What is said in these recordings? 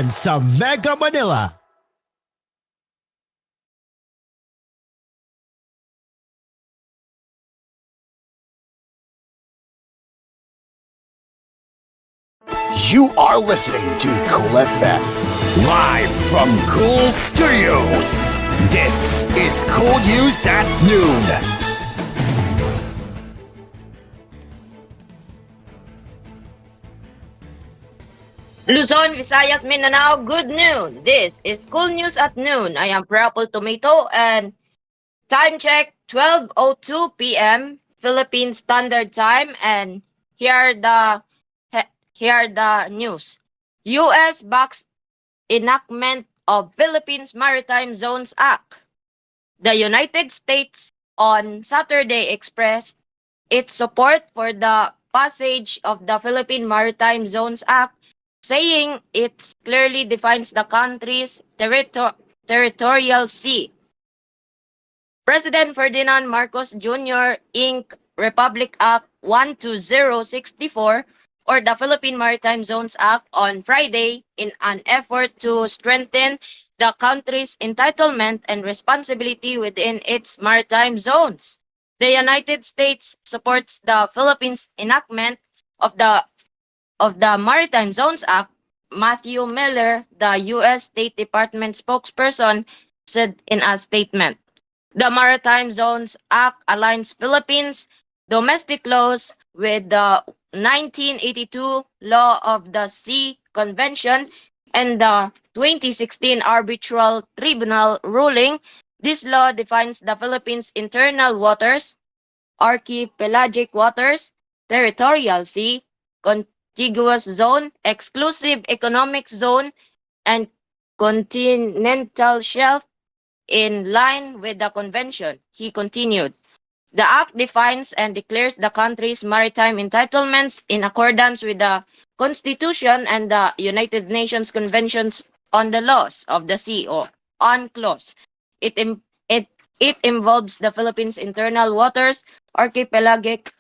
sa Mega Manila. You are listening to Cool FM. Live from Cool Studios. This is Cool News at Noon. Luzon, Visayas, Mindanao, good noon. This is Cool News at Noon. I am Purple Tomato and time check 12:02 p.m. Philippine Standard Time, and here are the news. US backs enactment of Philippines Maritime Zones Act. The United States on Saturday expressed its support for the passage of the Philippine Maritime Zones Act, saying it clearly defines the country's territorial sea. President Ferdinand Marcos Jr. Inc. Republic Act 12064, or the Philippine Maritime Zones Act, on Friday in an effort to strengthen the country's entitlement and responsibility within its maritime zones. The United States supports the Philippines enactment of the Maritime Zones Act. Matthew Miller, the U.S. State Department spokesperson, said in a statement. The Maritime Zones Act aligns Philippines' domestic laws with the 1982 Law of the Sea Convention and the 2016 Arbitral Tribunal ruling. This law defines the Philippines' internal waters, archipelagic waters, territorial sea, contiguous zone, exclusive economic zone, and continental shelf in line with the convention. He continued. The act defines and declares the country's maritime entitlements in accordance with the Constitution and the United Nations Conventions on the Laws of the Sea, or UNCLOS. It involves the Philippines' internal waters, archipelagic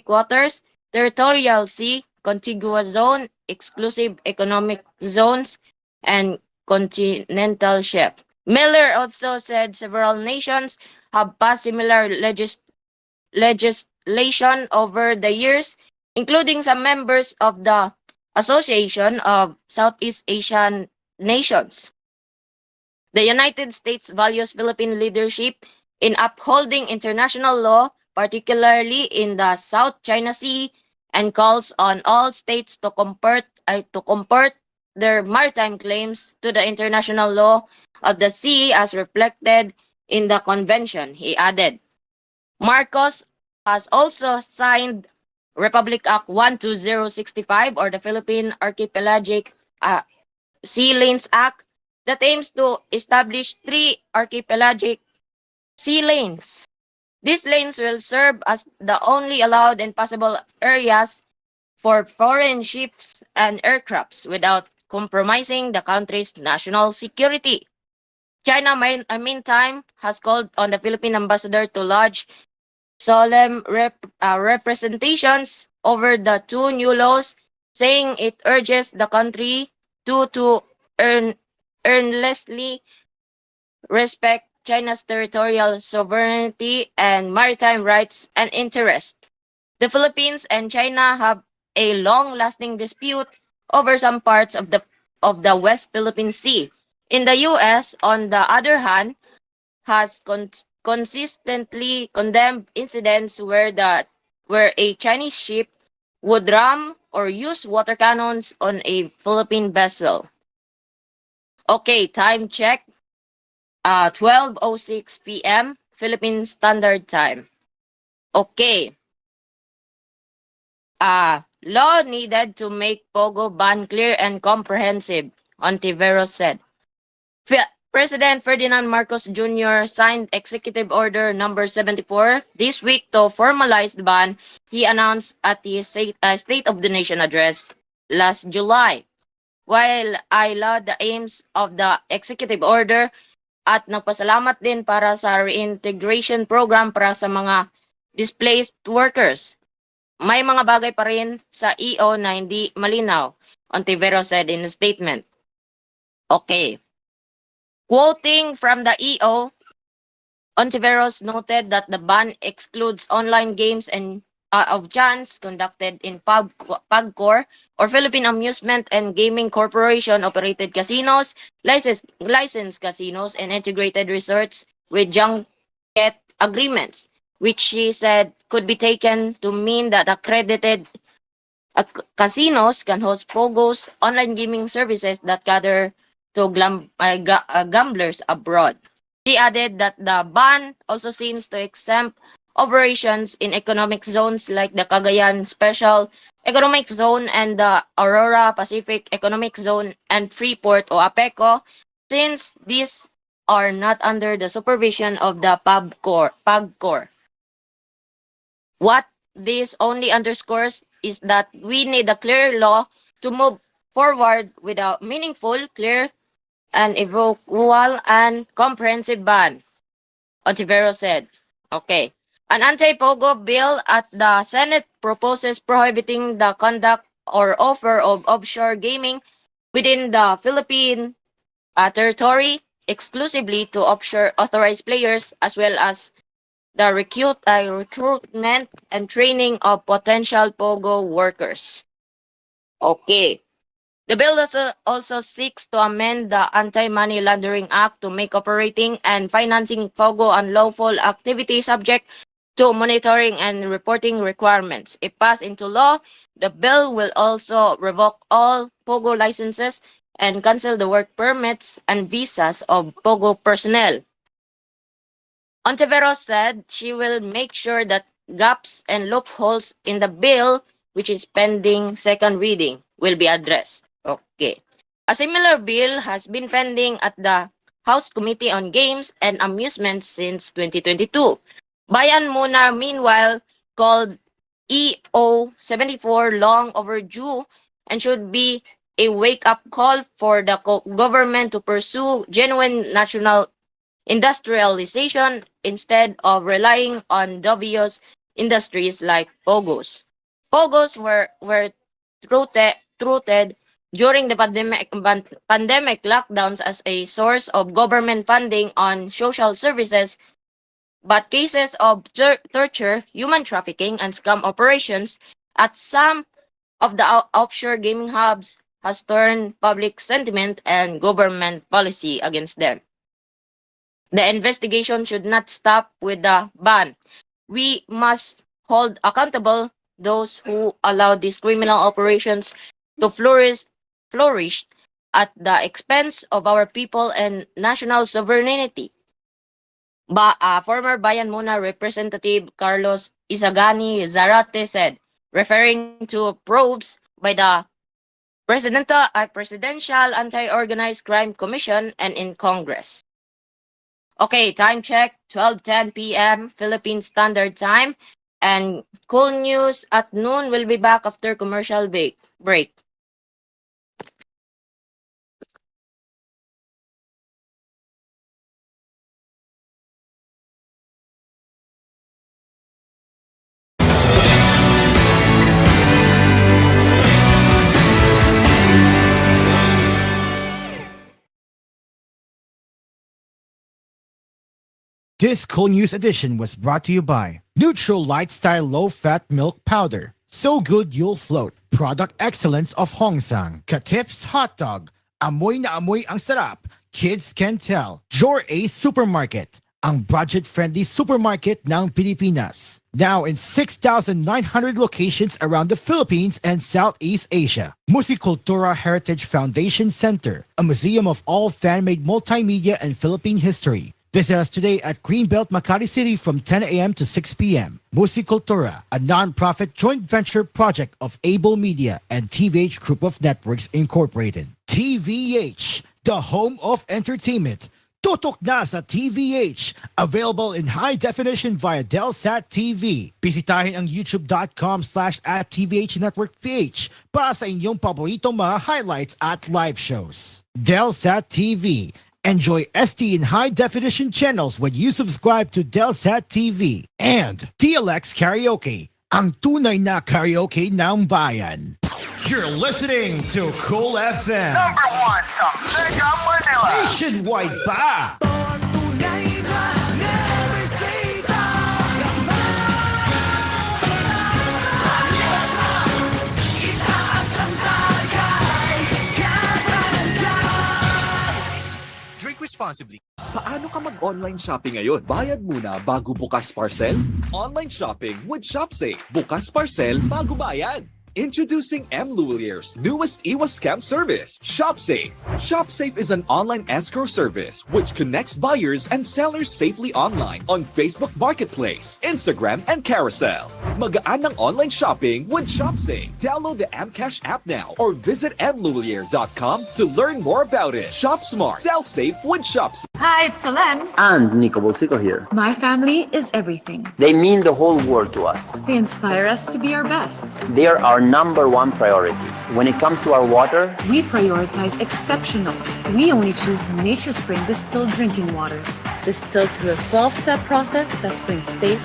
waters, territorial sea, contiguous zone, exclusive economic zones, and continental shelf. Miller also said several nations have passed similar legislation over the years, including some members of the Association of Southeast Asian Nations. The United States values Philippine leadership in upholding international law, particularly in the South China Sea, and calls on all states to comport their maritime claims to the international law of the sea as reflected in the convention, he added. Marcos has also signed Republic Act 12065, or the Philippine Archipelagic Sea Lanes Act, that aims to establish 3 archipelagic sea lanes. These lanes will serve as the only allowed and possible areas for foreign ships and aircrafts without compromising the country's national security. China, meantime, has called on the Philippine ambassador to lodge solemn representations over the 2 new laws, saying it urges the country to earnestly respect China's territorial sovereignty and maritime rights and interests. The Philippines and China have a long-lasting dispute over some parts of the West Philippine Sea. In the U.S., on the other hand, has consistently condemned incidents where a Chinese ship would ram or use water cannons on a Philippine vessel. Okay, time check. 12:06 p.m. Philippine Standard Time. Okay. Law needed to make Pogo ban clear and comprehensive, Ontiveros said. President Ferdinand Marcos Jr. signed Executive Order Number 74 this week to formalize the ban he announced at the State of the Nation address last July. While I laud the aims of the Executive Order at nagpasalamat din para sa reintegration program para sa mga displaced workers, may mga bagay pa rin sa EO na hindi malinaw. Ontiveros said in a statement. Okay. Quoting from the EO, Ontiveros noted that the ban excludes online games and of chance conducted in PAGCOR or Philippine Amusement and Gaming Corporation operated casinos, licensed casinos, and integrated resorts with junket agreements, which she said could be taken to mean that accredited casinos can host POGOs, online gaming services that gather to gamblers abroad. She added that the ban also seems to exempt operations in economic zones like the Cagayan Special Economic Zone and the Aurora Pacific Economic Zone and Freeport o APECO, since these are not under the supervision of the PAGCOR. What this only underscores is that we need a clear law to move forward with a meaningful, clear, and equal and comprehensive ban, Ontiveros said. Okay. An anti-POGO bill at the Senate proposes prohibiting the conduct or offer of offshore gaming within the Philippine territory exclusively to offshore authorized players as well as the recruitment and training of potential POGO workers. Okay. The bill also seeks to amend the Anti-Money Laundering Act to make operating and financing POGO unlawful activity subject to monitoring and reporting requirements. If passed into law, the bill will also revoke all POGO licenses and cancel the work permits and visas of POGO personnel. Ontiveros said she will make sure that gaps and loopholes in the bill, which is pending second reading, will be addressed. Okay. A similar bill has been pending at the House Committee on Games and Amusements since 2022. Bayan Muna, meanwhile, called EO 74 long overdue and should be a wake-up call for the government to pursue genuine national industrialization instead of relying on dubious industries like POGOs. POGOs were trooted during the pandemic lockdowns as a source of government funding on social services, but cases of torture, human trafficking, and scam operations at some of the offshore gaming hubs has turned public sentiment and government policy against them. The investigation should not stop with the ban. We must hold accountable those who allow these criminal operations to flourish at the expense of our people and national sovereignty. Former Bayan Muna Representative Carlos Isagani Zarate said, referring to probes by the Presidential Anti-Organized Crime Commission and in Congress. Okay, time check, 12:10 p.m. Philippine Standard Time. And koolNews at noon will be back after commercial break. This Cool News edition was brought to you by Neutral Lifestyle Low Fat Milk Powder. So good you'll float. Product excellence of Hongsang. Katip's Hot Dog. Amoy na amoy ang sarap. Kids can tell. Jor Ace Supermarket. Ang budget-friendly supermarket ng Pilipinas. Now in 6,900 locations around the Philippines and Southeast Asia. Musicultura Heritage Foundation Center. A museum of all fan-made multimedia and Philippine history. Visit us today at Greenbelt, Makati City from 10 a.m. to 6 p.m. Musicultura, a non-profit joint venture project of Able Media and TVH Group of Networks Incorporated. TVH, the home of entertainment. Tutok na sa TVH. Available in high definition via Delsat TV. Bisitahin ang youtube.com/@TVH Network PH para sa inyong paboritong mga highlights at live shows. Delsat TV. Enjoy SD in high-definition channels when you subscribe to Delsat TV. And TLX Karaoke, ang tunay na karaoke ng bayan. You're listening to Cool FM. Number 1 sa Mega Manila. Nationwide pa! Drink responsibly. Paano ka mag-online shopping ngayon? Bayad muna bago bukas parcel? Online shopping with ShopSafe. Bukas parcel bago bayad. Introducing M. Luwalier's newest iwas scam service, ShopSafe. ShopSafe is an online escrow service which connects buyers and sellers safely online on Facebook Marketplace, Instagram, and Carousel. Magaan ng online shopping with ShopSafe. Download the Mcash app now or visit mluwalier.com to learn more about it. Shop smart. Sell safe with ShopSafe. Hi, it's Solen. And Nico Bolsico here. My family is everything. They mean the whole world to us. They inspire us to be our best. They are our number one priority. When it comes to our water, We prioritize exceptional. We only choose Nature Spring distilled drinking water. Distilled through a 12-step process that brings safe,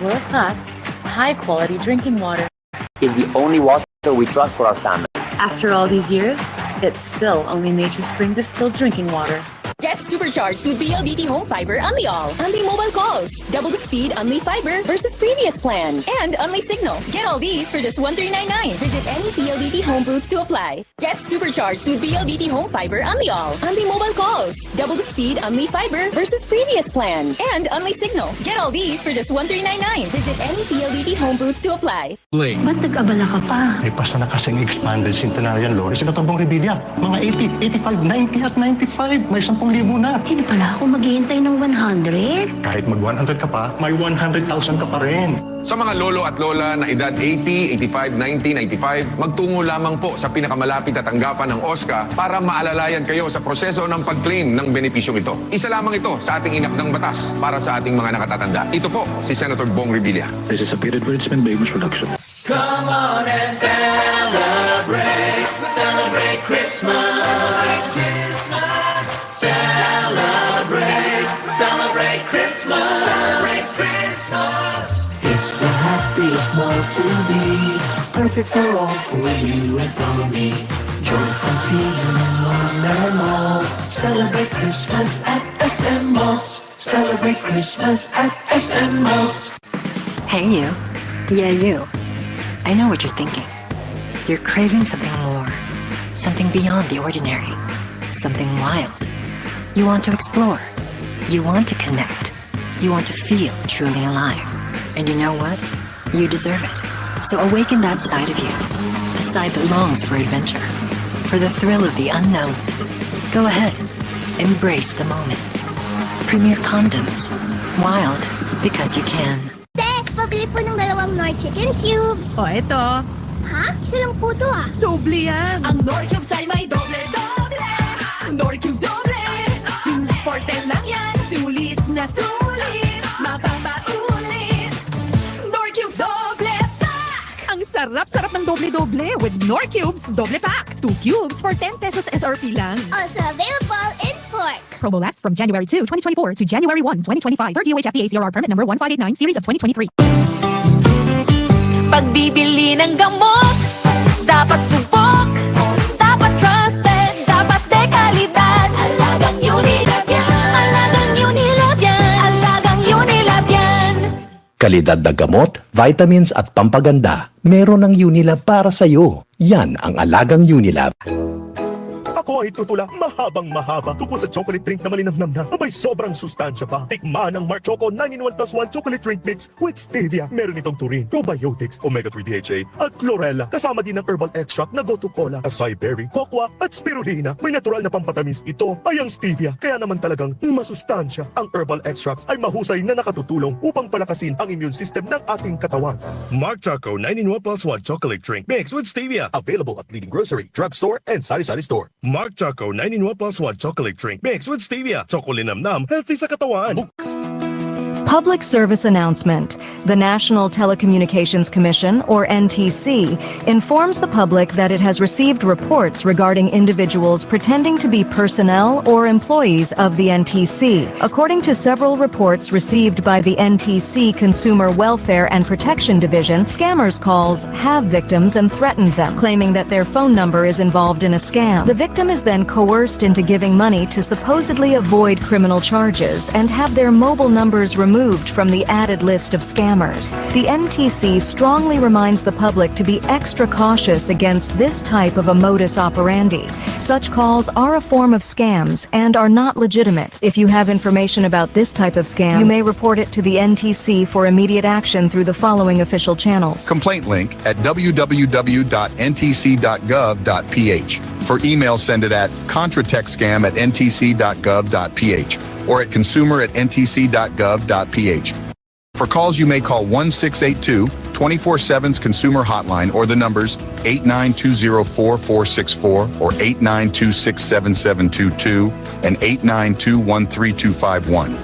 world-class, high-quality drinking water. is the only water we trust for our family. After all these years, it's still only Nature Spring distilled drinking water. Get supercharged with BLDT Home Fiber Unli All. Unli mobile calls. Double the speed Unli Fiber versus previous plan. And Unli Signal. Get all these for just $1399. Visit any BLDT Home booth to apply. Get supercharged with BLDT Home Fiber Unli All. Unli mobile calls. Double the speed Unli Fiber versus previous plan. And Unli Signal. Get all these for just $1399. Visit any BLDT Home booth to apply. Ba't nag-abala ka pa? May pasta na kasing expanded centenarian law. Kasi natambong rebellion. Mga 80, 85, 90 at 95. May 10,000 na. Hindi pala ako maghihintay ng 100. Kahit mag 100 ka pa, may 100,000 ka pa rin. Sa mga lolo at lola na edad 80, 85, 90, 95, magtungo lamang po sa pinakamalapit na tanggapan ng OSCA para maalalayan kayo sa proseso ng pag-claim ng benepisyong ito. Isa lamang ito sa ating inakdang batas para sa ating mga nakatatanda. Ito po si Senator Bong Revilla. This is a period where it's been Bagus production. Come on and celebrate. Celebrate Christmas. Celebrate Christmas. Celebrate. Celebrate Christmas. Celebrate Christmas. It's the happiest month to be. Perfect for all, for you and for me. Joy from season one and all. Celebrate Christmas at SM Malls. Celebrate Christmas at SM Malls. Hey you. Yeah, you. I know what you're thinking. You're craving something more. Something beyond the ordinary. Something wild. You want to explore. You want to connect. You want to feel truly alive. And you know what? You deserve it. So awaken that side of you. The side that longs for adventure. For the thrill of the unknown. Go ahead. Embrace the moment. Premier condoms. Wild because you can. Pabili po ng dalawang Nor Chicken Cubes. O, ito. Ha? Isa lang po to ah. Doble yan. Ang Nor Cubes ay may doble-doble. Nor Cubes doble. 2 for 10 lang yan. Sulit na sulit. Mapapaulit. Nor Cubes doble pack. Ang sarap-sarap ng doble-doble with Nor Cubes Doble Pack. 2 cubes for 10 pesos SRP lang. Also available in pork. Promo lasts from January 2, 2024 to January 1, 2025 per TVH CRR permit number 1589 series of 2023. Pagbibili ng gamot, dapat subok, dapat trusted, dapat dekalidad. Alagang Unilab yan. Alagang Unilab yan. Alagang Unilab yan. Kalidad na gamot, vitamins at pampaganda. Meron ng Unilab para sa'yo. Yan ang alagang Unilab. Ako ay tutula mahabang-mahaba tungkol sa chocolate drink na malinamnam na abay sobrang sustansya pa. Tikman ang Mark Choco 9-in-1+1 chocolate drink mix with stevia. Meron itong taurine, probiotics, omega-3 DHA at chlorella. Kasama din ng herbal extract na gotu cola, acai berry, cocoa at spirulina. May natural na pampatamis ito ay ang stevia. Kaya naman talagang masustansya. Ang herbal extracts ay mahusay na nakatutulong upang palakasin ang immune system ng ating katawan. Mark Choco 9-in-1+1 chocolate drink mix with stevia. Available at leading grocery, drugstore, and sari-sari store. Mark Choco 9-in-1+1 chocolate drink mix with stevia. Choco linamnam, healthy sa katawan. Public Service Announcement. The National Telecommunications Commission, or NTC, informs the public that it has received reports regarding individuals pretending to be personnel or employees of the NTC. According to several reports received by the NTC Consumer Welfare and Protection Division, scammers' calls have victims and threatened them, claiming that their phone number is involved in a scam. The victim is then coerced into giving money to supposedly avoid criminal charges and have their mobile numbers removed from the added list of scammers. The NTC strongly reminds the public to be extra cautious against this type of a modus operandi. Such calls are a form of scams and are not legitimate. If you have information about this type of scam, you may report it to the NTC for immediate action through the following official channels. Complaint link at www.ntc.gov.ph. For email, send it at contratechscam@ntc.gov.ph or at consumer@ntc.gov.ph. For calls, you may call 1682 24/7's consumer hotline or the numbers 892044464 or 892677722 and 892132251.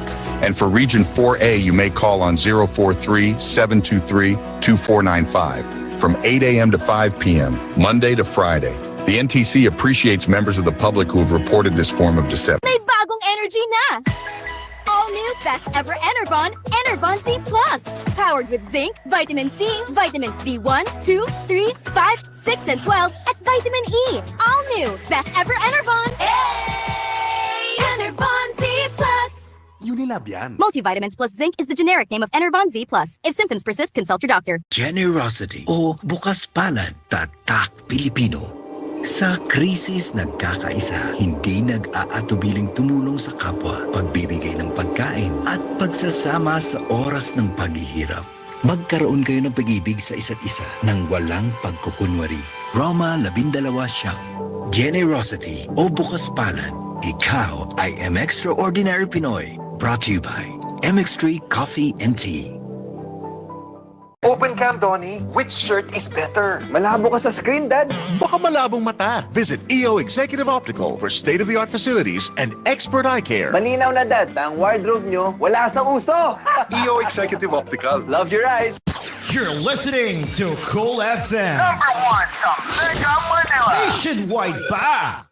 And for Region 4A, you may call on 043-723-2495 from 8 a.m. to 5 p.m., Monday to Friday. The NTC appreciates members of the public who have reported this form of deception. May bagong energy na! All new Best Ever Enervon, Enervon Z Plus. Powered with zinc, vitamin C, vitamins B1, 2, 3, 5, 6, and 12, at vitamin E. All new Best Ever Enervon. Hey! Enervon Z Plus. Unilab yan. Multivitamins plus zinc is the generic name of Enervon Z Plus. If symptoms persist, consult your doctor. Generosity o bukas palad, tatak Pilipino. Sa krisis nagkakaisa, hindi nag-aatubiling tumulong sa kapwa, pagbibigay ng pagkain at pagsasama sa oras ng paghihirap. Magkaroon kayo ng pag-ibig sa isa't isa nang walang pagkukunwari. Roma 12 siyam. Generosity o bukas palad, ikaw ay M Extraordinary Pinoy. Brought to you by MX3 Coffee and Tea. Open cam, Donnie. Which shirt is better? Malabo ka sa screen, Dad. Baka malabong mata. Visit EO Executive Optical for state-of-the-art facilities and expert eye care. Malinaw na, Dad. Ang wardrobe nyo, wala sa uso. EO Executive Optical. Love your eyes. You're listening to Cool FM. #1 sa Mega Manila. Nationwide ba?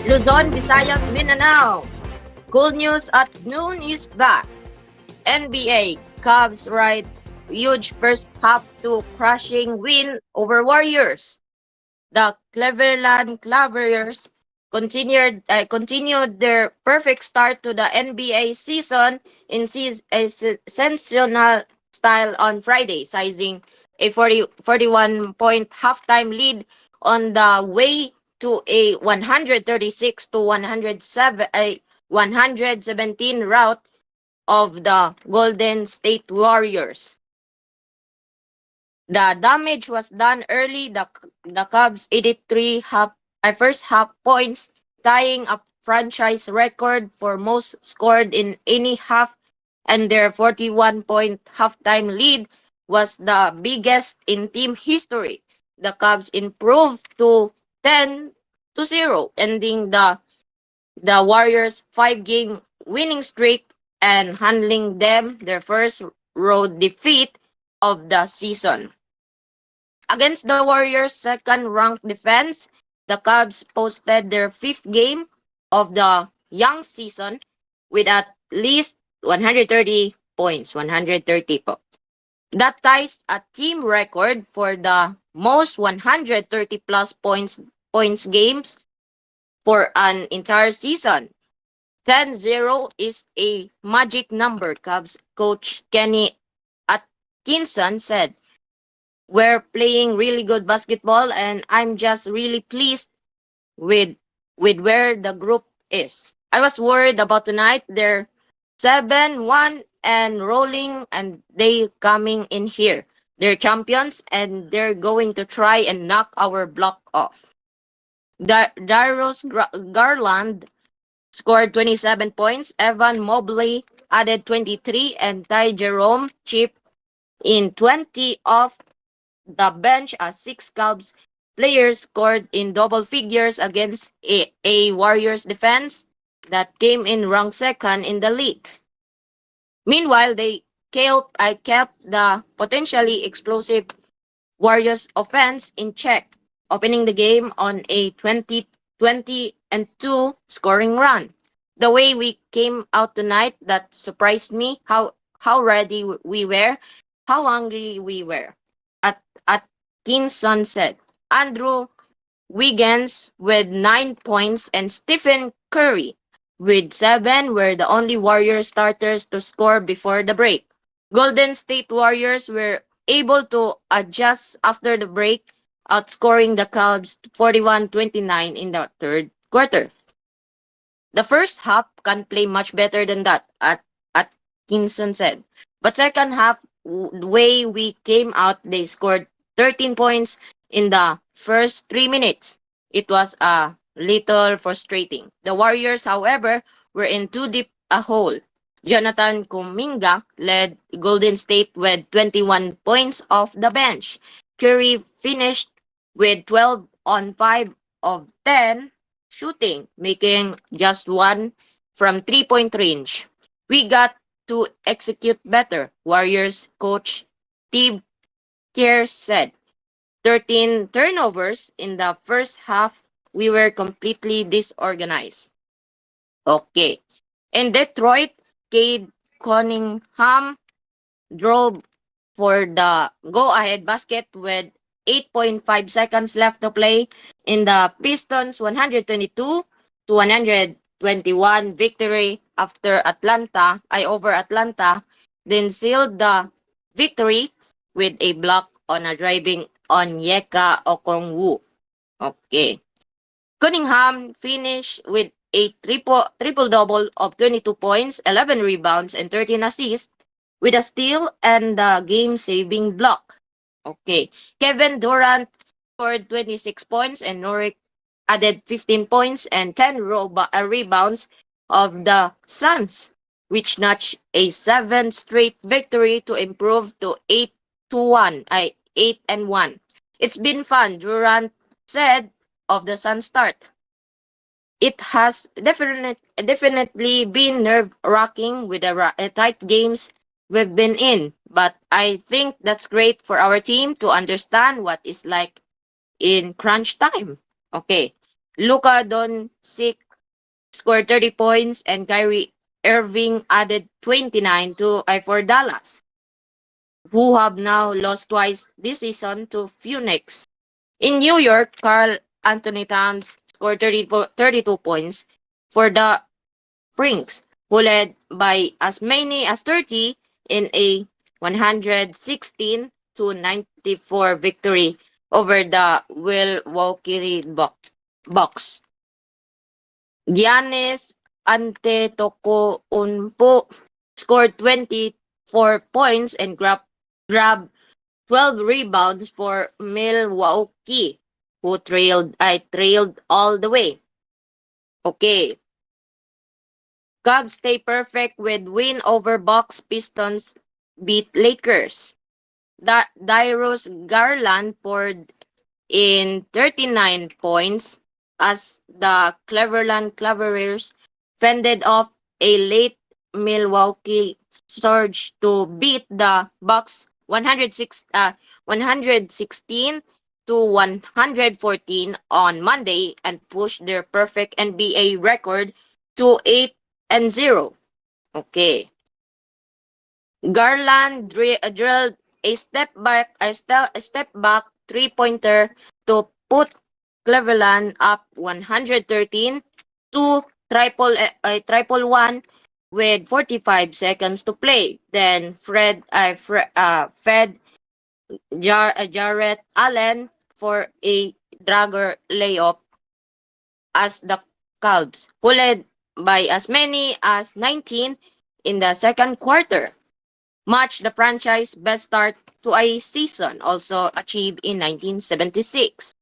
Luzon, Visayas, Mindanao. koolNews at noon is back. NBA, Cubs ride huge first half to crushing win over Warriors. The Cleveland Cavaliers continued their perfect start to the NBA season in a sensational style on Friday, seizing a 41-point halftime lead on the way to a 136-117 rout of the Golden State Warriors. The damage was done early. The Cubs 83 first half points, tying a franchise record for most scored in any half, and their 41-point halftime lead was the biggest in team history. The Cubs improved to 10-0, ending the Warriors' 5-game winning streak and handling them their first road defeat of the season. Against the Warriors' second-ranked defense, the Cubs posted their 5th game of the young season with at least 130 points, 130 po. That ties a team record for the most 130-plus points games for an entire season. 10-0 is a magic number, Cubs coach Kenny Atkinson said. We're playing really good basketball and I'm just really pleased with where the group is. I was worried about tonight. They're 7-1 and rolling and they coming in here. They're champions and they're going to try and knock our block off. Darius Garland scored 27 points. Evan Mobley added 23 and Ty Jerome chipped in 20 off the bench as 6 Cubs players scored in double figures against a Warriors defense that came in ranked second in the league. Meanwhile, I kept the potentially explosive Warriors offense in check, opening the game on a 20-2 scoring run. The way we came out tonight, that surprised me, how ready we were, how hungry we were. Atkinson said. Andrew Wiggins with 9 points and Stephen Curry with 7 were the only Warriors starters to score before the break. Golden State Warriors were able to adjust after the break, outscoring the Cubs 41-29 in the third quarter. The first half can play much better than that, Atkinson said. But second half, the way we came out, they scored 13 points in the first 3 minutes. It was a little frustrating. The Warriors, however, were in too deep a hole. Jonathan Kuminga led Golden State with 21 points off the bench. Curry finished with 12 on 5 of 10 shooting, making just 1 from 3-point range. We got to execute better, Warriors coach Steve Kerr said. 13 turnovers in the first half. We were completely disorganized. Okay. In Detroit, Cade Cunningham drove for the go-ahead basket with 8.5 seconds left to play in the Pistons 122-121 victory over Atlanta, then sealed the victory with a block on a driving on Yeka Okongwu. Okay. Cunningham finished with a triple-double of 22 points, 11 rebounds, and 13 assists with a steal and the game-saving block. Okay. Kevin Durant scored 26 points and Norick added 15 points and 10 rebounds of the Suns, which notched a 7th straight victory to improve to 8-1. It's been fun, Durant said of the Suns start. It has definitely been nerve-wracking with the tight games we've been in, but I think that's great for our team to understand what it's like in crunch time. Okay. Luka Doncic scored 30 points and Kyrie Irving added 29 for Dallas, who have now lost twice this season to Phoenix. In New York, Carl Anthony Towns scored 32 points for the Franks, who led by as many as 30 in a 116-94 victory over the Milwaukee Bucks. Giannis Antetokounmpo scored 24 points and grabbed 12 rebounds for Milwaukee, who trailed all the way. Okay. Cubs stay perfect with win over Bucks. Pistons beat Lakers. Darius Garland poured in 39 points as the Cleveland Cavaliers fended off a late Milwaukee surge to beat the Bucks 116-114 on Monday and push their perfect NBA record to 8-0. Okay. Garland drilled a step back 3-pointer to put Cleveland up 113 to triple one with 45 seconds to play. Then fed Jarrett Allen for a dragger layup as the Cubs, who led by as many as 19 in the second quarter, matched the franchise best start to a season, also achieved in 1976.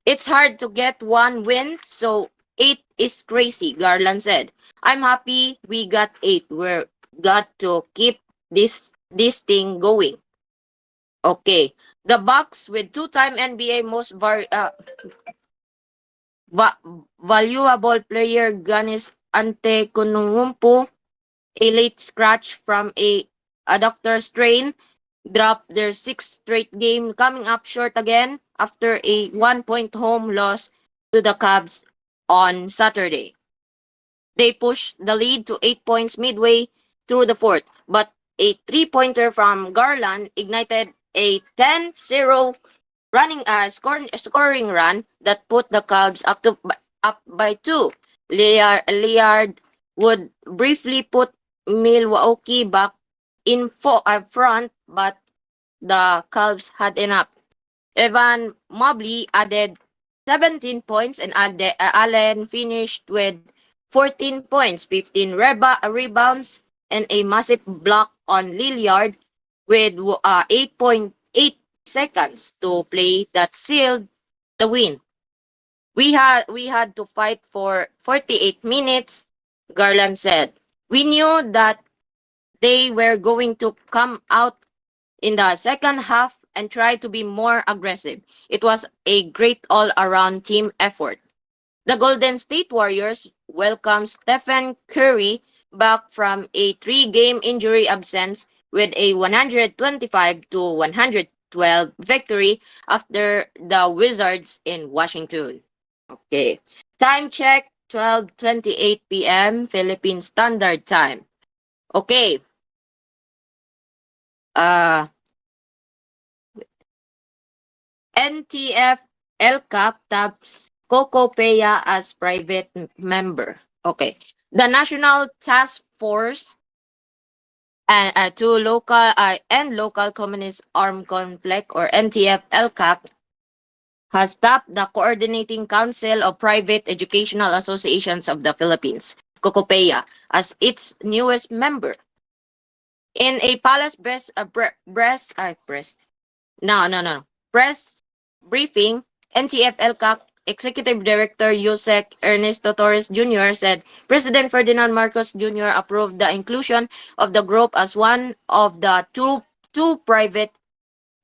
It's hard to get one win, so 8 is crazy, Garland said. I'm happy we got 8. We're got to keep this thing going. Okay. The Bucks with two-time NBA most valuable player Giannis Antetokounmpo, a late scratch from a adductor strain, dropped their sixth straight game, coming up short again after a 1-point home loss to the Cavs on Saturday. They pushed the lead to 8 points midway through the fourth, but a three-pointer from Garland ignited a 10-0 scoring run that put the Cubs up by two. Lillard would briefly put Milwaukee back in front, but the Cubs had enough. Evan Mobley added 17 points and Allen finished with 14 points, 15 rebounds, and a massive block on Lillard with 8.8 seconds to play that sealed the win. We had to fight for 48 minutes, Garland said. We knew that they were going to come out in the second half and try to be more aggressive. It was a great all-around team effort. The Golden State Warriors welcomed Stephen Curry back from a three-game injury absence with a 125-112 victory after the Wizards in Washington. Okay. Time check, 12:28 p.m. Philippine Standard Time. Okay. NTF LCAP taps Cocopeya as private member. Okay. The National Task Force to local communist armed conflict, or NTF LCAP, has tapped the Coordinating Council of Private Educational Associations of the Philippines, Cocopeya, as its newest member. In a palace press briefing, NTF LCAC Executive Director Yusek Ernesto Torres Jr. said President Ferdinand Marcos Jr. approved the inclusion of the group as one of the two private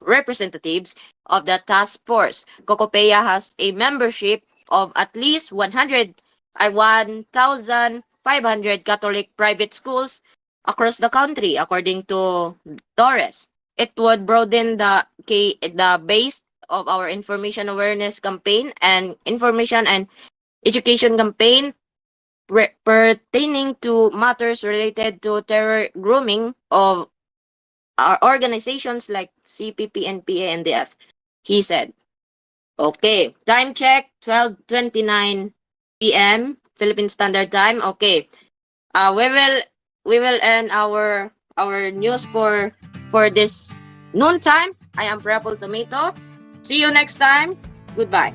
representatives of the task force. Cocopeya has a membership of at least 1,500 Catholic private schools across the country, according to Torres. It would broaden the base of our information awareness campaign and information and education campaign pertaining to matters related to terror grooming of our organizations like CPP and PANDF, he said. Okay, time check, 12:29 p.m. Philippine Standard Time. Okay. We will end our news for this noon time. I am Purple Tomato. See you next time. Goodbye.